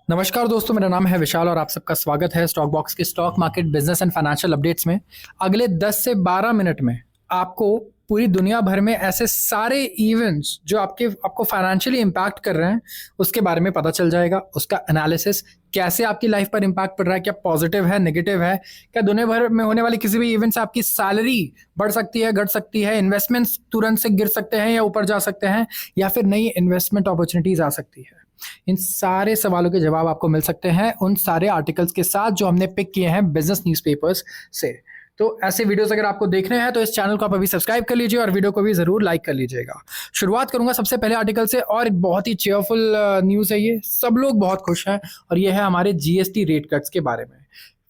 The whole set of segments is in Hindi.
नमस्कार दोस्तों, मेरा नाम है विशाल और आप सबका स्वागत है स्टॉक बॉक्स के stock market business and financial updates में। अगले 10 से 12 मिनट में आपको पूरी दुनिया भर में ऐसे सारे इवेंट्स जो आपको फाइनेंशियली इम्पैक्ट कर रहे हैं उसके बारे में पता चल जाएगा। उसका एनालिसिस, कैसे आपकी लाइफ पर इम्पैक्ट पड़ रहा है, क्या पॉजिटिव है, नेगेटिव है, क्या दुनिया भर में होने वाली किसी भी इवेंट से आपकी सैलरी बढ़ सकती है, घट सकती है, इन्वेस्टमेंट्स तुरंत से गिर सकते हैं या ऊपर जा सकते हैं, या फिर नई इन्वेस्टमेंट अपॉर्चुनिटीज आ सकती है। इन सारे सवालों के जवाब आपको मिल सकते हैं उन सारे आर्टिकल्स के साथ जो हमने पिक किए हैं बिजनेस न्यूज़पेपर्स से। तो ऐसे वीडियोस अगर आपको देखने हैं तो इस चैनल को आप अभी सब्सक्राइब कर लीजिए और वीडियो को भी जरूर लाइक कर लीजिएगा। शुरुआत करूंगा सबसे पहले आर्टिकल से, और एक बहुत ही चेयरफुल न्यूज़ है ये, सब लोग बहुत खुश हैं, और ये है हमारे जीएसटी रेट कट्स के बारे में।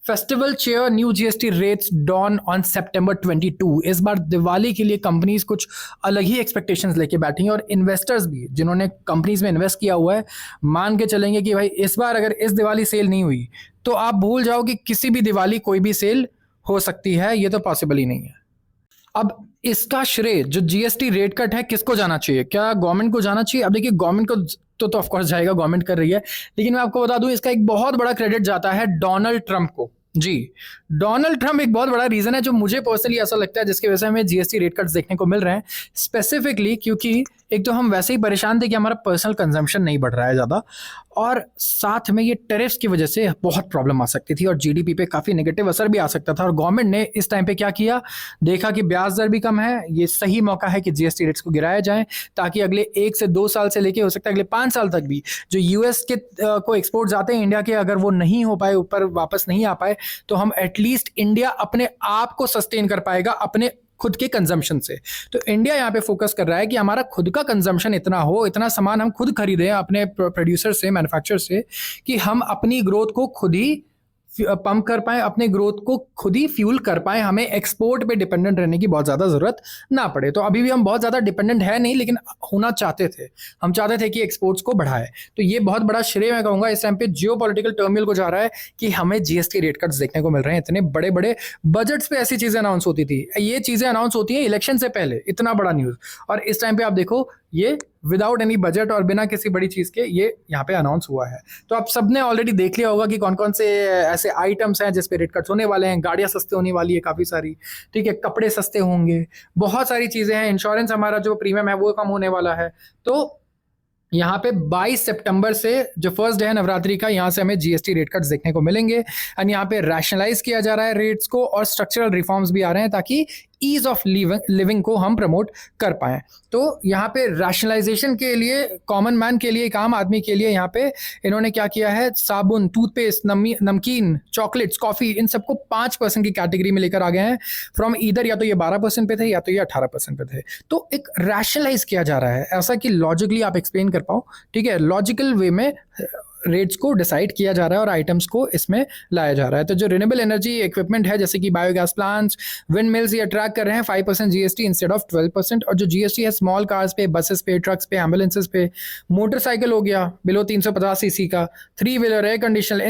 Festival cheer new GST rates dawn on September 22। इस बार दिवाली के लिए कंपनीज कुछ अलग ही एक्सपेक्टेशंस लेके बैठी हैं, और इन्वेस्टर्स भी जिन्होंने कंपनीज में इन्वेस्ट किया हुआ है मान के चलेंगे कि भाई इस बार अगर इस दिवाली सेल नहीं हुई तो आप भूल जाओ कि किसी भी दिवाली कोई भी सेल हो सकती है। ये तो पॉसिबल ही नहीं है। अब इसका श्रेय जो जीएसटी रेट कट है किसको जाना चाहिए? क्या गवर्नमेंट को जाना चाहिए? अब देखिए, गवर्नमेंट को तो ऑफ कोर्स जाएगा, गवर्नमेंट कर रही है, लेकिन मैं आपको बता दूं इसका एक बहुत बड़ा क्रेडिट जाता है डोनाल्ड ट्रंप को। जी, डोनाल्ड ट्रंप एक बहुत बड़ा रीजन है जो मुझे पर्सनली ऐसा लगता है जिसकी वजह से हमें जीएसटी रेट कट्स देखने को मिल रहे हैं। स्पेसिफिकली क्योंकि एक तो हम वैसे ही परेशान थे कि हमारा पर्सनल कंजम्पशन नहीं बढ़ रहा है ज़्यादा, और साथ में ये टेरिफ्स की वजह से बहुत प्रॉब्लम आ सकती थी और जीडीपी पे काफ़ी नेगेटिव असर भी आ सकता था। और गवर्नमेंट ने इस टाइम पे क्या किया, देखा कि ब्याज दर भी कम है, ये सही मौका है कि जीएसटी रेट्स को गिराया जाए, ताकि अगले 1 से 2 साल से लेके हो सकता है अगले 5 साल तक भी जो यूएस के को एक्सपोर्ट जाते हैं इंडिया के, अगर वो नहीं हो पाए, ऊपर वापस नहीं आ पाए, तो हम एटलीस्ट इंडिया अपने आप को सस्टेन कर पाएगा अपने खुद के कंजम्पशन से। तो इंडिया यहाँ पे फोकस कर रहा है कि हमारा खुद का कंजम्पशन इतना हो, इतना सामान हम खुद खरीदें अपने प्रोड्यूसर से, मैन्युफैक्चरर से, कि हम अपनी ग्रोथ को खुद ही पंप कर पाए, अपने ग्रोथ को खुद ही फ्यूल कर पाए, हमें एक्सपोर्ट पे डिपेंडेंट रहने की बहुत ज़्यादा ज़रूरत ना पड़े। तो अभी भी हम बहुत ज़्यादा डिपेंडेंट है नहीं, लेकिन होना चाहते थे, हम चाहते थे कि एक्सपोर्ट्स को बढ़ाए। तो ये बहुत बड़ा श्रेय मैं कहूँगा इस टाइम पे जियो पॉलिटिकल टर्मियल को जा रहा है कि हमें जीएसटी रेट कट्स देखने को मिल रहे हैं। इतने बड़े बड़े बजट्स पे ऐसी चीज़ें अनाउंस होती थी, ये चीज़ें अनाउंस होती हैं इलेक्शन से पहले, इतना बड़ा न्यूज़, और इस टाइम पे आप देखो ये विदाउट एनी बजट और बिना किसी बड़ी चीज़ के ये यहाँ पे अनाउंस हुआ है। तो आप सबने ऑलरेडी देख लिया होगा कि कौन कौन से ऐसे आइटम्स हैं जिस पे रेट कट्स होने वाले हैं। गाड़ियाँ सस्ते होने वाली है काफ़ी सारी, ठीक है, कपड़े सस्ते होंगे, बहुत सारी चीज़ें हैं, इंश्योरेंस हमारा जो प्रीमियम है वो कम होने वाला है। तो यहाँ पे 22 सितंबर से जो फर्स्ट डे है नवरात्रि का, यहाँ से हमें जीएसटी रेट कट्स देखने को मिलेंगे, एंड यहाँ पे रैशनलाइज किया जा रहा है रेट्स को, और स्ट्रक्चरल रिफॉर्म्स भी आ रहे हैं ताकि ईज ऑफ लिविंग को हम प्रमोट कर पाएं। तो यहाँ पे रैशनलाइजेशन के लिए, कॉमन मैन के लिए, एक आम आदमी के लिए यहाँ पे इन्होंने क्या किया है, साबुन, टूथपेस्ट, नमकीन, चॉकलेट्स, कॉफी, इन सबको 5% की कैटेगरी में लेकर आ गए हैं फ्रॉम ईदर, या तो ये 12% पे थे या तो ये 18% पे थे। तो एक रैशनलाइज किया जा रहा है, ऐसा कि लॉजिकली आप एक्सप्लेन कर पाओ, ठीक है, लॉजिकल वे में रेट्स को डिसाइड किया जा रहा है और आइटम्स को इसमें लाया जा रहा है। तो जो रिन्यूएबल एनर्जी इक्विपमेंट है जैसे कि बायोगैस प्लांट्स, विंड मिल्स, ये अट्रैक्ट कर रहे हैं 5% जीएसटी इंस्टेड ऑफ 12%। और जो जीएसटी है स्मॉल कार्स पे, बसेस पे, ट्रक्स पे, एम्बुलेंसेस पे, मोटरसाइकिल हो गया बिलो 350 सीसी का, 3 व्हीलर, एयर कंडीशनर,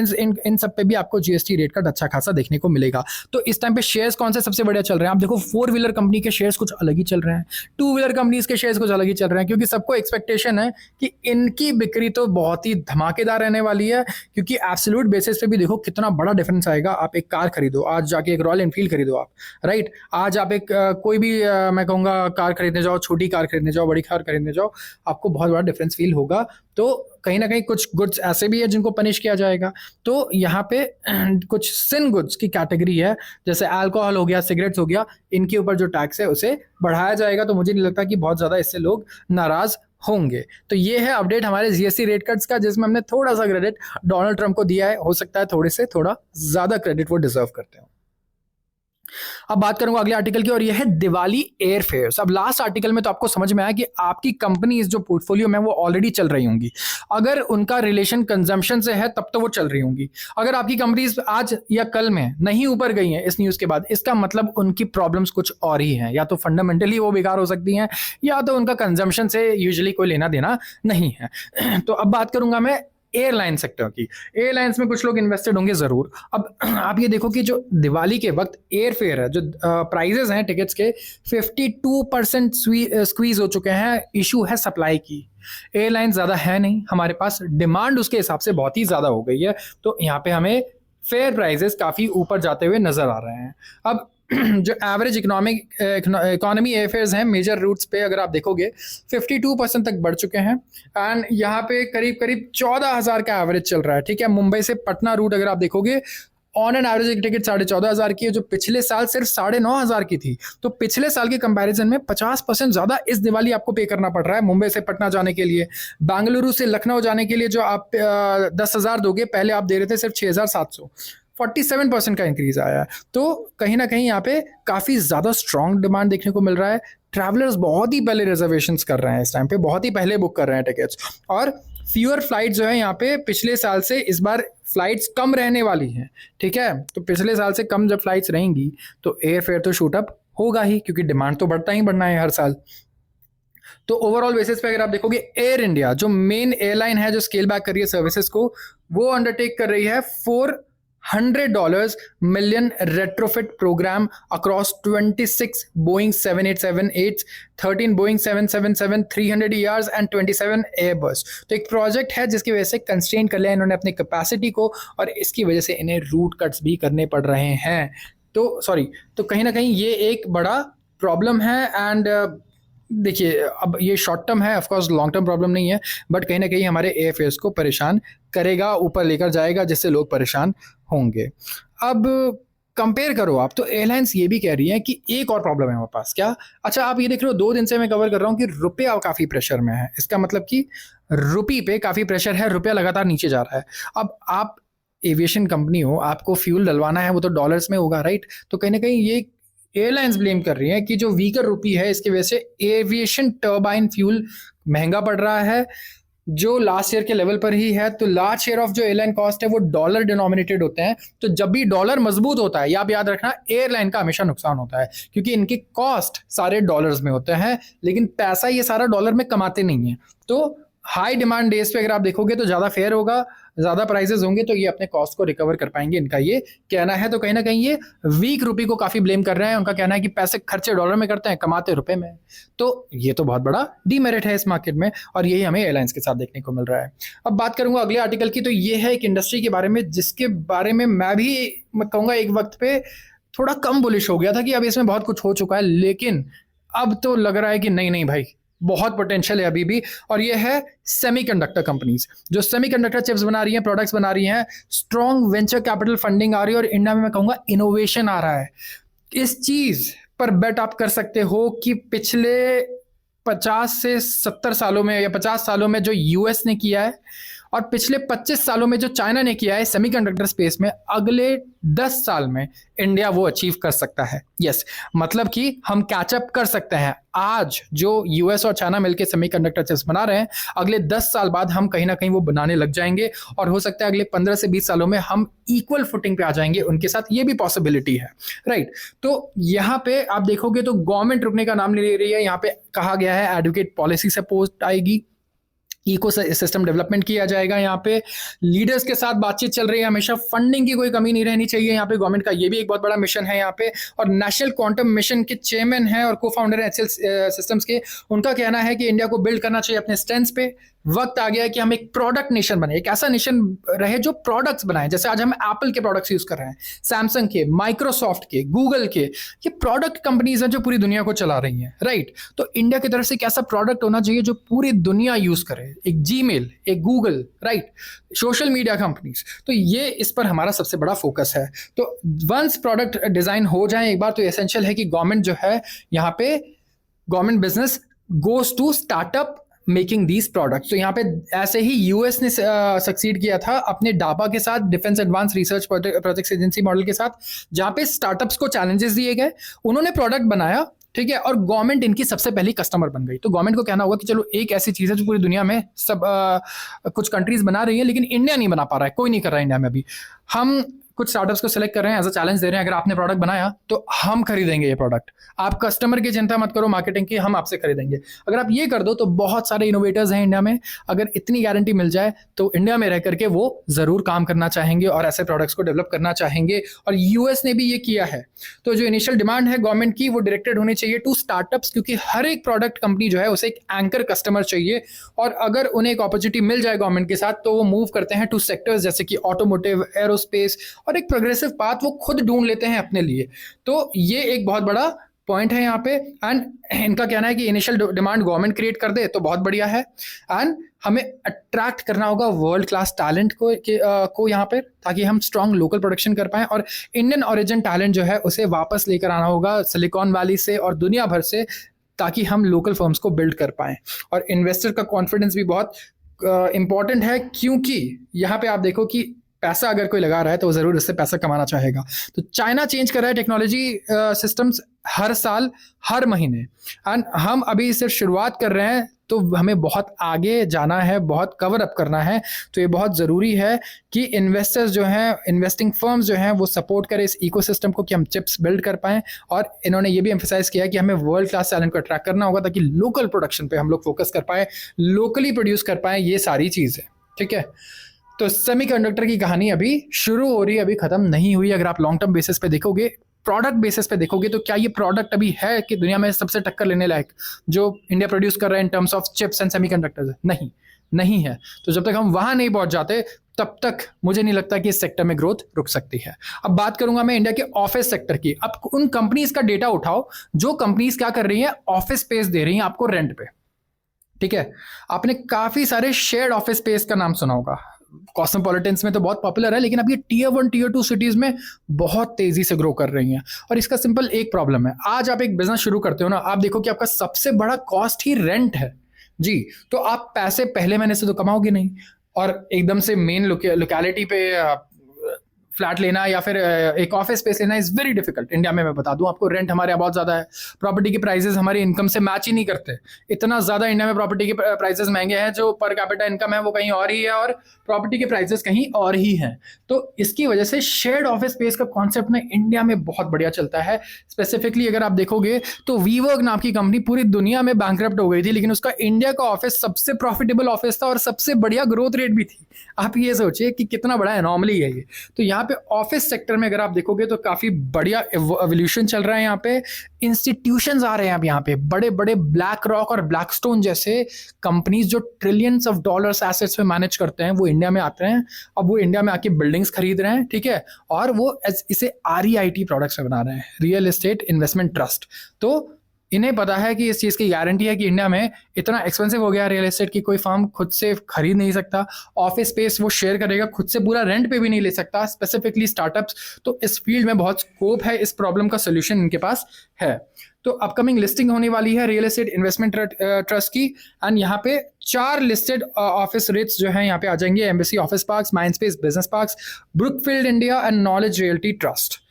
इन सब पे भी आपको जीएसटी रेट का अच्छा खासा देखने को मिलेगा। तो इस टाइम पे शेयर्स कौन से सबसे बढ़िया चल रहे हैं? आप देखो, 4 व्हीलर कंपनी के शेयर्स कुछ अलग ही चल रहे हैं, 2 व्हीलर कंपनीज के शेयर्स कुछ अलग ही चल रहे हैं, क्योंकि सबको एक्सपेक्टेशन है कि इनकी बिक्री तो बहुत ही धमाकेदार रहने वाली है। क्योंकि एब्सोल्यूट बेसिस पे भी देखो कितना बड़ा डिफरेंस आएगा। आप एक कार खरीदो, आज जाके एक रॉयल एनफील्ड खरीदो आप, राइट, आज आप एक कोई भी मैं कहूँगा कार खरीदने जाओ, छोटी कार खरीदने जाओ, बड़ी कार खरीदने जाओ, आपको बहुत बड़ा डिफरेंस फील होगा। तो कहीं ना कहीं कुछ गुड्स ऐसे भी है जिनको पनिश किया जाएगा। तो यहाँ पे कुछ सिन गुड्स की कैटेगरी है, जैसे अल्कोहल हो गया, सिगरेट्स हो गया, इनके ऊपर जो टैक्स है उसे बढ़ाया जाएगा। तो मुझे नहीं लगता कि बहुत ज़्यादा इससे लोग नाराज़ होंगे। तो ये है अपडेट हमारे जीएसटी रेट कट्स का, जिसमें हमने थोड़ा सा क्रेडिट डोनाल्ड ट्रंप को दिया है, हो सकता है थोड़े से थोड़ा ज़्यादा क्रेडिट वो डिजर्व करते हो। अब बात करूंगा अगले आर्टिकल की, और यह है दिवाली एयर फेयर्स। अब लास्ट आर्टिकल में तो आपको समझ में आया कि आपकी कंपनी जो पोर्टफोलियो में वो ऑलरेडी चल रही होंगी, अगर उनका रिलेशन कंजम्पशन से है तब तो वो चल रही होंगी। अगर आपकी कंपनीज आज या कल में नहीं ऊपर गई हैं इस न्यूज़ के बाद, इसका मतलब उनकी प्रॉब्लम्स कुछ और ही हैं, या तो फंडामेंटली वो बेकार हो सकती हैं, या तो उनका कंजम्पशन से यूजुअली कोई लेना देना नहीं है। तो अब बात करूंगा मैं एयरलाइन सेक्टर की। एयरलाइंस में कुछ लोग इन्वेस्टेड होंगे ज़रूर। अब आप ये देखो कि जो दिवाली के वक्त एयर फेयर है, जो प्राइजेस हैं टिकट्स के, 52% स्क्वीज हो चुके हैं। इशू है सप्लाई की। एयरलाइन ज़्यादा है नहीं हमारे पास, डिमांड उसके हिसाब से बहुत ही ज़्यादा हो गई है, तो यहाँ पे हमें फेयर प्राइजेस काफ़ी ऊपर जाते हुए नज़र आ रहे हैं। अब जो एवरेज इकोनॉमी एयरफेयर्स हैं मेजर रूट्स पे, अगर आप देखोगे 52% तक बढ़ चुके हैं। एंड यहाँ पे करीब करीब 14,000 का एवरेज चल रहा है। ठीक है, मुंबई से पटना रूट अगर आप देखोगे, ऑन एन एवरेज एक टिकट 14,500 की है, जो पिछले साल सिर्फ 9,500 की थी। तो पिछले साल के कंपैरिजन में 50% ज्यादा इस दिवाली आपको पे करना पड़ रहा है मुंबई से पटना जाने के लिए। बेंगलुरु से लखनऊ जाने के लिए जो आप 10,000 दोगे, पहले आप दे रहे थे सिर्फ 6,700। 47% का इंक्रीज आया है। तो कहीं ना कहीं यहाँ पे काफी ज्यादा स्ट्रॉन्ग डिमांड देखने को मिल रहा है। ट्रैवलर्स बहुत ही पहले रिजर्वेशंस कर रहे हैं, इस टाइम पे बहुत ही पहले बुक कर रहे हैं टिकट्स। और फ्यूअर फ्लाइट जो है यहाँ पे पिछले साल से इस बार फ्लाइट्स कम रहने वाली हैं। ठीक है, तो पिछले साल से कम जब फ्लाइट्स रहेंगी तो एयर फेयर तो शूट अप होगा ही, क्योंकि डिमांड तो बढ़ता ही बढ़ना है हर साल। तो ओवरऑल बेसिस पे अगर आप देखोगे, एयर इंडिया जो मेन एयरलाइन है जो स्केल बैक कर रही है सर्विसेज को, वो अंडरटेक कर रही है $400 million retrofit programme across 26 Boeing 787-8, 13 Boeing 777 300 ERs and 27 Airbus. तो एक प्रोजेक्ट है जिसकी वजह से कंस्ट्रेन कर लिया इन्होंने अपनी कैपेसिटी को, और इसकी वजह से इन्हें रूट कट्स भी करने पड़ रहे हैं। तो कहीं ना कहीं ये एक बड़ा प्रॉब्लम है। एंड देखिए, अब ये शॉर्ट टर्म है, of course long term problem नहीं है, बट कहीं ना कहीं हमारे एयरफेयर्स को परेशान करेगा, ऊपर लेकर जाएगा, जिससे लोग परेशान होंगे। अब कंपेयर करो आप, तो एयरलाइंस ये भी कह रही है कि एक और प्रॉब्लम है हमारे पास। क्या? अच्छा, आप ये देख रहे हो 2 दिन से मैं कवर कर रहा हूँ कि रुपया काफ़ी प्रेशर में है। इसका मतलब कि रुपी पे काफ़ी प्रेशर है, रुपया लगातार नीचे जा रहा है। अब आप एविएशन कंपनी हो, आपको फ्यूल डलवाना है, वो तो डॉलर्स में होगा, राइट? तो कहीं ना कहीं ये एयरलाइंस ब्लेम कर रही हैं कि जो वीकर रुपी है, इसकी वजह से एविएशन टर्बाइन फ्यूल महंगा पड़ रहा है, जो लास्ट ईयर के लेवल पर ही है। तो लार्ज शेयर ऑफ जो एयरलाइन कॉस्ट है वो डॉलर डिनोमिनेटेड होते हैं। तो जब भी डॉलर मजबूत होता है, या आप याद रखना, एयरलाइन का हमेशा नुकसान होता है, क्योंकि इनके कॉस्ट सारे डॉलर्स में होते हैं, लेकिन पैसा ये सारा डॉलर में कमाते नहीं है। तो हाई डिमांड डेज पे अगर आप देखोगे तो ज़्यादा फेयर होगा, ज़्यादा प्राइसेस होंगे, तो ये अपने कॉस्ट को रिकवर कर पाएंगे, इनका ये कहना है। तो कहीं ना कहीं ये वीक रुपी को काफ़ी ब्लेम कर रहे हैं। उनका कहना है कि पैसे खर्चे डॉलर में करते हैं, कमाते रुपए में। तो ये तो बहुत बड़ा डीमेरिट है इस मार्केट में, और यही हमें एयरलाइंस के साथ देखने को मिल रहा है। अब बात करूंगा अगले आर्टिकल की, तो ये है एक इंडस्ट्री के बारे में जिसके बारे में मैं कहूँगा एक वक्त पे थोड़ा कम बुलिश हो गया था कि अब इसमें बहुत कुछ हो चुका है, लेकिन अब तो लग रहा है कि नहीं नहीं भाई, बहुत पोटेंशियल है अभी भी। और ये है सेमीकंडक्टर कंपनीज, जो सेमीकंडक्टर चिप्स बना रही हैं, प्रोडक्ट्स बना रही हैं। स्ट्रॉन्ग वेंचर कैपिटल फंडिंग आ रही है, और इंडिया में मैं कहूँगा इनोवेशन आ रहा है। इस चीज़ पर बेट आप कर सकते हो कि पिछले 50 से 70 सालों में या 50 सालों में जो यूएस ने किया है, और पिछले 25 सालों में जो चाइना ने किया है सेमीकंडक्टर स्पेस में, अगले 10 साल में इंडिया वो अचीव कर सकता है। यस, मतलब कि हम कैचअप कर सकते हैं। आज जो यूएस और चाइना मिलकर सेमीकंडक्टर चिप्स बना रहे हैं, अगले 10 साल बाद हम कहीं ना कहीं वो बनाने लग जाएंगे, और हो सकता है अगले 15 से 20 सालों में हम इक्वल फुटिंग पे आ जाएंगे उनके साथ। ये भी पॉसिबिलिटी है, राइट? तो यहाँ पे आप देखोगे तो गवर्नमेंट रुकने का नाम नहीं ले रही है। यहाँ पे कहा गया है एडवोकेट पॉलिसी सपोर्ट आएगी, इको सिस्टम डेवलपमेंट किया जाएगा। यहाँ पे लीडर्स के साथ बातचीत चल रही है, हमेशा फंडिंग की कोई कमी नहीं रहनी चाहिए यहाँ पे गवर्नमेंट का। ये भी एक बहुत बड़ा मिशन है यहाँ पे। और नेशनल क्वांटम मिशन के चेयरमैन हैं और को फाउंडर हैं एचसीएल सिस्टम्स के, उनका कहना है कि इंडिया को बिल्ड करना चाहिए अपने स्ट्रेंथ्स पे। वक्त आ गया है कि हम एक प्रोडक्ट नेशन बने, एक ऐसा नेशन रहे जो प्रोडक्ट्स बनाए। जैसे आज हम एप्पल के प्रोडक्ट्स यूज कर रहे हैं, सैमसंग के, माइक्रोसॉफ्ट के, गूगल के, ये प्रोडक्ट कंपनीज हैं जो पूरी दुनिया को चला रही हैं, राइट? तो इंडिया की तरफ से एक ऐसा प्रोडक्ट होना चाहिए जो पूरी दुनिया यूज करे, एक जीमेल, एक Google, right? Social media companies. तो ये इस पर हमारा सबसे बड़ा फोकस है। तो वंस प्रोडक्ट डिजाइन हो जाए एक बार, तो एसेंशियल है कि गवर्नमेंट जो है यहाँ पे, government business goes to startup making these products. तो यहाँ पे ऐसे ही यूएस ने सक्सीड किया था अपने डाबा के साथ, defence advance research projects agency model के साथ, जहाँ पे स्टार्टअप्स को चैलेंजेस दिए गए, उन्होंने प्रोडक्ट बनाया, ठीक है, और गवर्नमेंट इनकी सबसे पहली कस्टमर बन गई। तो गवर्नमेंट को कहना होगा कि चलो एक ऐसी चीज़ है जो पूरी दुनिया में सब कुछ कंट्रीज बना रही है, लेकिन इंडिया नहीं बना पा रहा है, कोई नहीं कर रहा है इंडिया में अभी। हम कुछ स्टार्टअप्स को सिलेक्ट कर रहे हैं, एज अ चैलेंज दे रहे हैं, अगर आपने प्रोडक्ट बनाया तो हम खरीदेंगे ये प्रोडक्ट, आप कस्टमर की चिंता मत करो मार्केटिंग की, हम आपसे खरीदेंगे। अगर आप ये कर दो तो बहुत सारे इनोवेटर्स हैं इंडिया में, अगर इतनी गारंटी मिल जाए तो इंडिया में रह करके वो जरूर काम करना चाहेंगे और ऐसे प्रोडक्ट्स को डेवलप करना चाहेंगे। और यूएस ने भी ये किया है। तो जो इनिशियल डिमांड है गवर्नमेंट की वो डायरेक्टेड होनी चाहिए टू स्टार्टअप्स, क्योंकि हर एक प्रोडक्ट कंपनी जो है उसे एक एंकर कस्टमर चाहिए, और अगर उन्हें एक अपॉर्चुनिटी मिल जाए गवर्नमेंट के साथ तो वो मूव करते हैं टू सेक्टर्स जैसे कि ऑटोमोटिव, एरोस्पेस, और एक प्रोग्रेसिव पाथ वो खुद ढूंढ लेते हैं अपने लिए। तो ये एक बहुत बड़ा पॉइंट है यहाँ पे। एंड इनका कहना है कि इनिशियल डिमांड गवर्नमेंट क्रिएट कर दे तो बहुत बढ़िया है, एंड हमें अट्रैक्ट करना होगा वर्ल्ड क्लास टैलेंट को यहाँ पर, ताकि हम स्ट्रॉन्ग लोकल प्रोडक्शन कर पाएं, और इंडियन ओरिजिन टैलेंट जो है उसे वापस लेकर आना होगा सिलिकॉन वैली से और दुनिया भर से, ताकि हम लोकल फर्म्स को बिल्ड कर पाएं। और इन्वेस्टर का कॉन्फिडेंस भी बहुत इंपॉर्टेंट है, क्योंकि यहाँ पे आप देखो कि पैसा अगर कोई लगा रहा है तो वो जरूर इससे पैसा कमाना चाहेगा। तो चाइना चेंज कर रहा है टेक्नोलॉजी सिस्टम्स हर साल, हर महीने, एंड हम अभी सिर्फ शुरुआत कर रहे हैं, तो हमें बहुत आगे जाना है, बहुत कवर अप करना है। तो ये बहुत ज़रूरी है कि इन्वेस्टर्स जो हैं, इन्वेस्टिंग फर्म्स जो हैं, वो सपोर्ट करें इस इकोसिस्टम को कि हम चिप्स बिल्ड कर पाएँ। और इन्होंने ये भी एम्फसाइज किया है कि हमें वर्ल्ड क्लास टैलेंट को अट्रैक्ट करना होगा, ताकि लोकल प्रोडक्शन पे हम लोग फोकस कर पाएँ, लोकली प्रोड्यूस कर पाएँ, ये सारी चीज़ें। ठीक है, तो सेमीकंडक्टर की कहानी अभी शुरू हो रही है, अभी खत्म नहीं हुई। अगर आप लॉन्ग टर्म बेसिस पे देखोगे, प्रोडक्ट बेसिस पे देखोगे, तो क्या ये प्रोडक्ट अभी है कि दुनिया में सबसे टक्कर लेने लायक जो इंडिया प्रोड्यूस कर रहा है in terms of chips and semiconductors? नहीं है। तो जब तक हम वहां नहीं पहुंच जाते तब तक मुझे नहीं लगता कि इस सेक्टर में ग्रोथ रुक सकती है। अब बात करूंगा मैं इंडिया के ऑफिस सेक्टर की। अब उन कंपनीज का डेटा उठाओ जो कंपनीज क्या कर रही है, ऑफिस स्पेस दे रही है आपको रेंट पे। ठीक है, आपने काफी सारे शेयर्ड ऑफिस स्पेस का नाम सुना होगा, कॉस्मोपॉलिटन्स में तो बहुत पॉपुलर है, लेकिन अब ये टीयर 1 टीयर 2 सिटीज में बहुत तेजी से ग्रो कर रही हैं। और इसका सिंपल एक प्रॉब्लम है, आज आप एक बिजनेस शुरू करते हो ना, आप देखो कि आपका सबसे बड़ा कॉस्ट ही रेंट है जी। तो आप पैसे पहले महीने से तो कमाओगे नहीं, और एकदम से मेन लोकेलिटी पे फ्लैट लेना या फिर एक ऑफिस स्पेस लेना इज वेरी डिफिकल्ट। इंडिया में मैं बता दूं आपको, रेंट हमारे यहाँ बहुत ज्यादा है, प्रॉपर्टी के प्राइसेस हमारी इनकम से मैच ही नहीं करते। इतना ज्यादा इंडिया में प्रॉपर्टी के प्राइसेस महंगे हैं, जो पर कैपिटा इनकम है वो कहीं और ही है और प्रॉपर्टी के प्राइसेस कहीं और ही हैं। तो इसकी वजह से शेयर्ड ऑफिस स्पेस का कॉन्सेप्ट ना इंडिया में बहुत बढ़िया चलता है। स्पेसिफिकली अगर आप देखोगे तो वीवर्क नाम की कंपनी पूरी दुनिया में बैंकरप्ट हो गई थी, लेकिन उसका इंडिया का ऑफिस सबसे प्रॉफिटेबल ऑफिस था और सबसे बढ़िया ग्रोथ रेट भी थी। आप ये सोचिए कि कितना बड़ा एनॉमली है ये। तो यहाँ पे ऑफिस सेक्टर में अगर आप देखोगे तो काफी बढ़िया एवोल्यूशन चल रहा है। यहाँ पे इंस्टीट्यूशंस आ रहे हैं, अब यहाँ पे बड़े बड़े ब्लैक रॉक और ब्लैकस्टोन जैसे कंपनीज जो ट्रिलियंस ऑफ डॉलर्स एसेट्स में मैनेज करते हैं, वो इंडिया में आते हैं। अब वो इंडिया में आके बिल्डिंग्स खरीद रहे हैं, ठीक है, और वो इसे REIT प्रोडक्ट्स में बना रहे हैं, रियल एस्टेट इन्वेस्टमेंट ट्रस्ट। तो इन्हें पता है कि इस चीज़ की गारंटी है कि इंडिया में इतना एक्सपेंसिव हो गया रियल एस्टेट की कोई फर्म खुद से खरीद नहीं सकता। ऑफिस स्पेस वो शेयर करेगा, खुद से पूरा रेंट पे भी नहीं ले सकता, स्पेसिफिकली स्टार्टअप्स। तो इस फील्ड में बहुत स्कोप है, इस प्रॉब्लम का सोल्यूशन इनके पास है। तो अपकमिंग लिस्टिंग होने वाली है रियल एस्टेट इन्वेस्टमेंट ट्रस्ट की, एंड यहाँ पे 4 लिस्टेड ऑफिस रेट्स जो है यहाँ पे आ जाएंगे, embassy office parks, Mindspace business parks, Brookfield India and knowledge realty trust.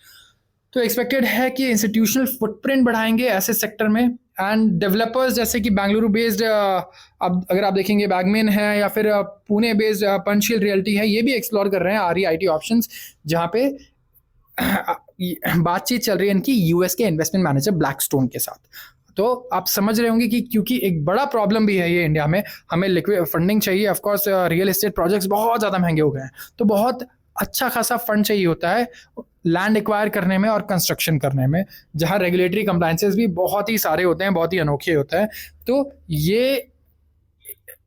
तो एक्सपेक्टेड है कि इंस्टीट्यूशनल फुटप्रिंट बढ़ाएंगे ऐसे सेक्टर में, एंड डेवलपर्स जैसे कि बेंगलुरु बेस्ड अब अगर आप देखेंगे बैगमेन है या फिर पुणे बेस्ड पंचशील रियल्टी है, ये भी एक्सप्लोर कर रहे हैं REIT ऑप्शंस, जहाँ पे बातचीत चल रही है इनकी US के इन्वेस्टमेंट मैनेजर ब्लैकस्टोन के साथ। तो आप समझ रहे होंगे कि क्योंकि एक बड़ा प्रॉब्लम भी है ये इंडिया में, हमें लिक्विड फंडिंग चाहिए। ऑफकोर्स रियल एस्टेट प्रोजेक्ट्स बहुत ज़्यादा महंगे हो गए हैं, तो बहुत अच्छा खासा फंड चाहिए होता है लैंड एक्वायर करने में और कंस्ट्रक्शन करने में, जहां रेगुलेटरी कंप्लायंसेस भी बहुत ही सारे होते हैं, बहुत ही अनोखे होते हैं। तो ये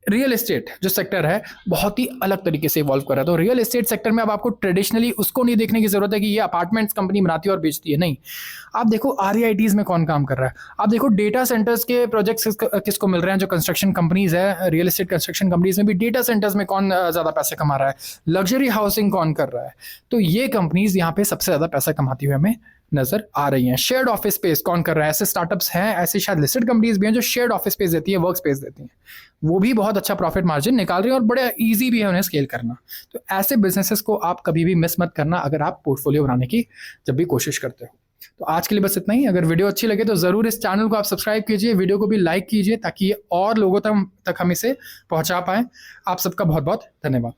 रियल एस्टेट जो सेक्टर है बहुत ही अलग तरीके से इवॉल्व कर रहा है। तो रियल एस्टेट सेक्टर में अब आपको ट्रेडिशनली उसको नहीं देखने की जरूरत है कि ये अपार्टमेंट्स कंपनी बनाती है और बेचती है, नहीं। आप देखो REITs में कौन काम कर रहा है, आप देखो डेटा सेंटर्स के प्रोजेक्ट्स किसको मिल रहे हैं, जो कंस्ट्रक्शन कंपनीज है, रियल एस्टेट कंस्ट्रक्शन कंपनीज में भी डेटा सेंटर्स में कौन ज्यादा पैसे कमा रहा है, लग्जरी हाउसिंग कौन कर रहा है। तो ये कंपनीज यहाँ पे सबसे ज्यादा पैसा कमाती हुए हमें नजर आ रही हैं। शेयर्ड ऑफिस स्पेस कौन कर रहा है, ऐसे स्टार्टअप्स हैं, ऐसे शायद लिस्टेड कंपनीज भी हैं जो शेयर्ड ऑफिस स्पेस देती है, वर्क स्पेस देती हैं, वो भी बहुत अच्छा प्रॉफिट मार्जिन निकाल रही है और बड़ा इजी भी है उन्हें स्केल करना। तो ऐसे बिजनेसेस को आप कभी भी मिस मत करना अगर आप पोर्टफोलियो बनाने की जब भी कोशिश करते हो। तो आज के लिए बस इतना ही। अगर वीडियो अच्छी लगे तो जरूर इस चैनल को आप सब्सक्राइब कीजिए, वीडियो को भी लाइक कीजिए, ताकि ये और लोगों तक हम इसे पहुंचा पाएं। आप सबका बहुत बहुत धन्यवाद।